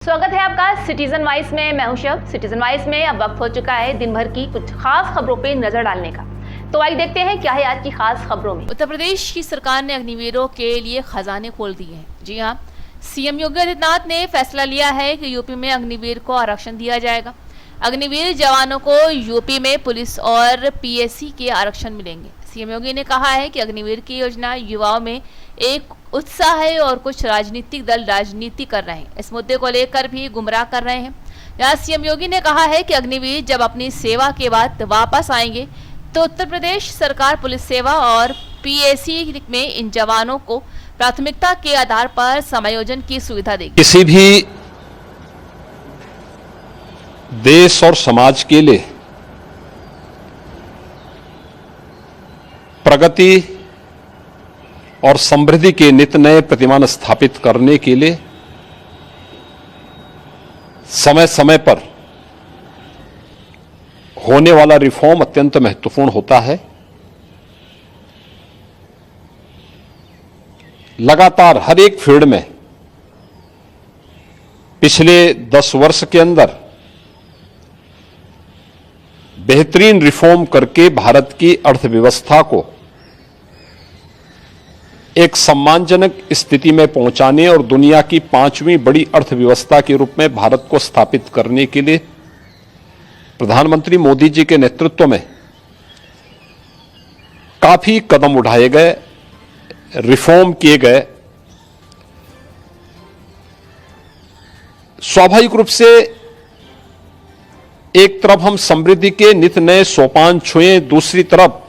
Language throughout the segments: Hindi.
स्वागत है आपका सिटीजन वाइस में। मैं हूं शब। सिटीजन वाइस में अब वक्त हो चुका है दिन भर की कुछ खास खबरों पे नजर डालने का। तो आइए देखते हैं क्या है आज की खास खबरों में। उत्तर प्रदेश की सरकार ने अग्निवीरों के लिए खजाने खोल दिए हैं। जी हां, सीएम योगी आदित्यनाथ ने फैसला लिया है कि यूपी में अग्निवीर को आरक्षण दिया जाएगा। अग्निवीर जवानों को यूपी में पुलिस और पीएससी के आरक्षण मिलेंगे। सीएम योगी ने कहा है कि अग्निवीर की योजना युवाओं में एक उत्साह है और कुछ राजनीतिक दल राजनीति कर रहे हैं, इस मुद्दे को लेकर भी गुमराह कर रहे हैं। यहाँ सीएम योगी ने कहा है कि अग्निवीर जब अपनी सेवा के बाद वापस आएंगे तो उत्तर प्रदेश सरकार पुलिस सेवा और पीएससी में इन जवानों को प्राथमिकता के आधार पर समायोजन की सुविधा देगी। किसी भी देश और समाज के लिए प्रगति और समृद्धि के नित नए प्रतिमान स्थापित करने के लिए समय समय पर होने वाला रिफॉर्म अत्यंत महत्वपूर्ण होता है। लगातार हर एक फील्ड में पिछले 10 वर्ष के अंदर बेहतरीन रिफॉर्म करके भारत की अर्थव्यवस्था को एक सम्मानजनक स्थिति में पहुंचाने और दुनिया की 5वीं बड़ी अर्थव्यवस्था के रूप में भारत को स्थापित करने के लिए प्रधानमंत्री मोदी जी के नेतृत्व में काफी कदम उठाए गए, रिफॉर्म किए गए। स्वाभाविक रूप से एक तरफ हम समृद्धि के नित नए सोपान छुए, दूसरी तरफ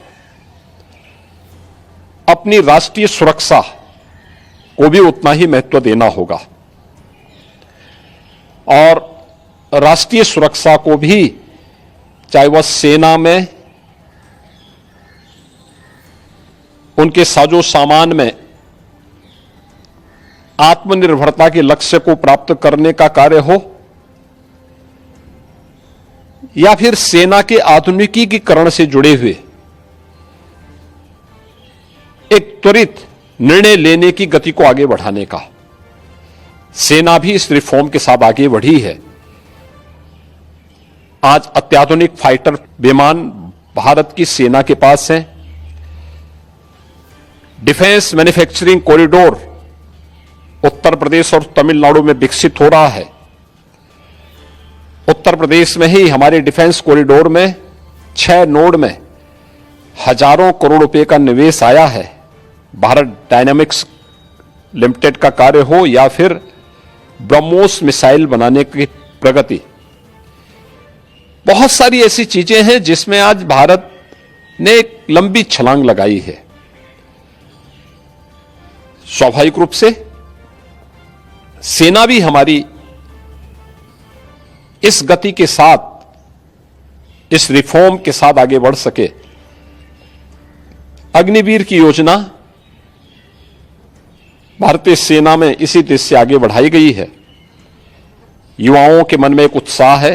अपनी राष्ट्रीय सुरक्षा को भी उतना ही महत्व देना होगा और राष्ट्रीय सुरक्षा को भी, चाहे वह सेना में, उनके साजो सामान में आत्मनिर्भरता के लक्ष्य को प्राप्त करने का कार्य हो या फिर सेना के आधुनिकीकरण से जुड़े हुए एक त्वरित निर्णय लेने की गति को आगे बढ़ाने का। सेना भी इस रिफॉर्म के साथ आगे बढ़ी है। आज अत्याधुनिक फाइटर विमान भारत की सेना के पास हैं। Defence manufacturing corridor Uttar Pradesh और तमिलनाडु में विकसित हो रहा है। उत्तर प्रदेश में ही हमारे डिफेंस कॉरिडोर में 6 नोड में हजारों करोड़ रुपए का निवेश आया है। भारत डायनामिक्स लिमिटेड का कार्य हो या फिर ब्रह्मोस मिसाइल बनाने की प्रगति, बहुत सारी ऐसी चीजें हैं जिसमें आज भारत ने एक लंबी छलांग लगाई है। स्वाभाविक रूप से सेना भी हमारी इस गति के साथ, इस रिफॉर्म के साथ आगे बढ़ सके। अग्निवीर की योजना भारतीय सेना में इसी देश से आगे बढ़ाई गई है। युवाओं के मन में एक उत्साह है।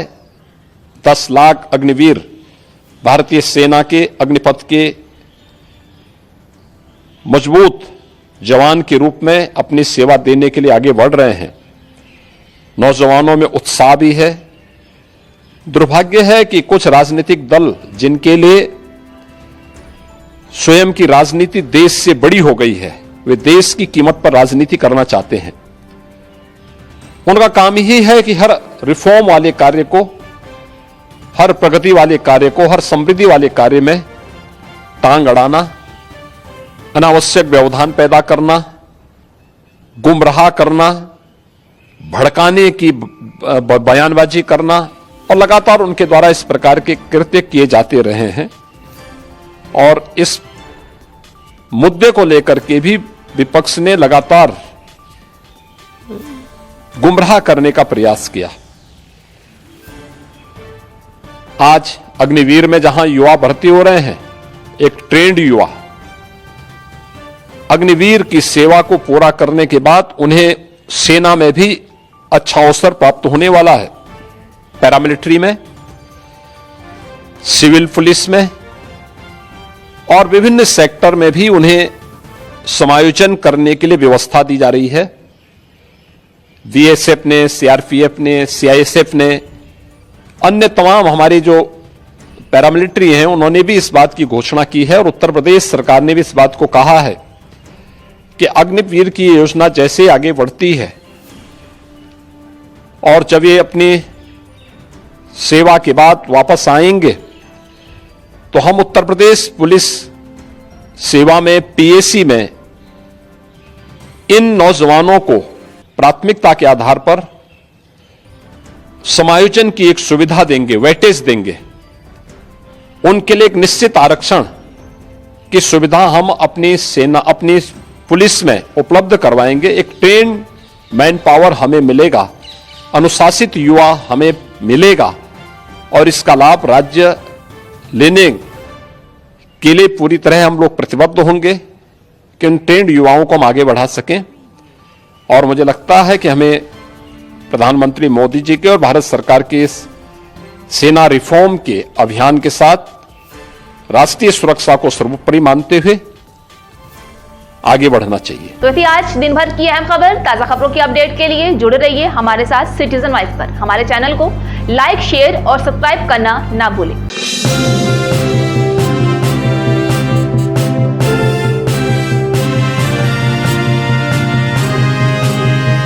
10 लाख अग्निवीर भारतीय सेना के अग्निपथ के मजबूत जवान के रूप में अपनी सेवा देने के लिए आगे बढ़ रहे हैं। नौजवानों में उत्साह भी है। दुर्भाग्य है कि कुछ राजनीतिक दल जिनके लिए स्वयं की राजनीति देश से बड़ी हो गई है, वे देश की कीमत पर राजनीति करना चाहते हैं। उनका काम ही है कि हर रिफॉर्म वाले कार्य को, हर प्रगति वाले कार्य को, हर समृद्धि वाले कार्य में टांग अड़ाना, अनावश्यक व्यवधान पैदा करना, गुमराह करना, भड़काने की बयानबाजी करना और लगातार उनके द्वारा इस प्रकार के कृत्य किए जाते रहे हैं। और इस मुद्दे को लेकर के भी विपक्ष ने लगातार गुमराह करने का प्रयास किया। आज अग्निवीर में जहां युवा भर्ती हो रहे हैं, एक ट्रेंड युवा अग्निवीर की सेवा को पूरा करने के बाद उन्हें सेना में भी अच्छा अवसर प्राप्त होने वाला है। पैरामिलिट्री में, सिविल पुलिस में और विभिन्न सेक्टर में भी उन्हें समायोजन करने के लिए व्यवस्था दी जा रही है। बीएसएफ ने, सीआरपीएफ ने, सीआईएसएफ ने, अन्य तमाम हमारे जो पैरामिलिट्री हैं, उन्होंने भी इस बात की घोषणा की है और उत्तर प्रदेश सरकार ने भी इस बात को कहा है कि अग्निवीर की योजना जैसे आगे बढ़ती है और जब ये अपनी सेवा के बाद वापस आएंगे तो हम उत्तर प्रदेश पुलिस सेवा में, पीएसी में इन नौजवानों को प्राथमिकता के आधार पर समायोजन की एक सुविधा देंगे, वेटेज देंगे। उनके लिए एक निश्चित आरक्षण की सुविधा हम अपनी सेना, अपनी पुलिस में उपलब्ध करवाएंगे। एक ट्रेन मैन पावर हमें मिलेगा, अनुशासित युवा हमें मिलेगा और इसका लाभ राज्य लेने के लिए पूरी तरह हम लोग प्रतिबद्ध होंगे कि उन ट्रेंड युवाओं को हम आगे बढ़ा सकें। और मुझे लगता है कि हमें प्रधानमंत्री मोदी जी के और भारत सरकार के इस सेना रिफॉर्म के अभियान के साथ राष्ट्रीय सुरक्षा को सर्वोपरि मानते हुए आगे बढ़ना चाहिए। तो थी आज दिन भर की अहम खबर। ताजा खबरों की अपडेट के लिए जुड़े रहिए हमारे साथ सिटीजन वाइस पर। हमारे चैनल को लाइक, शेयर और सब्सक्राइब करना ना भूलें।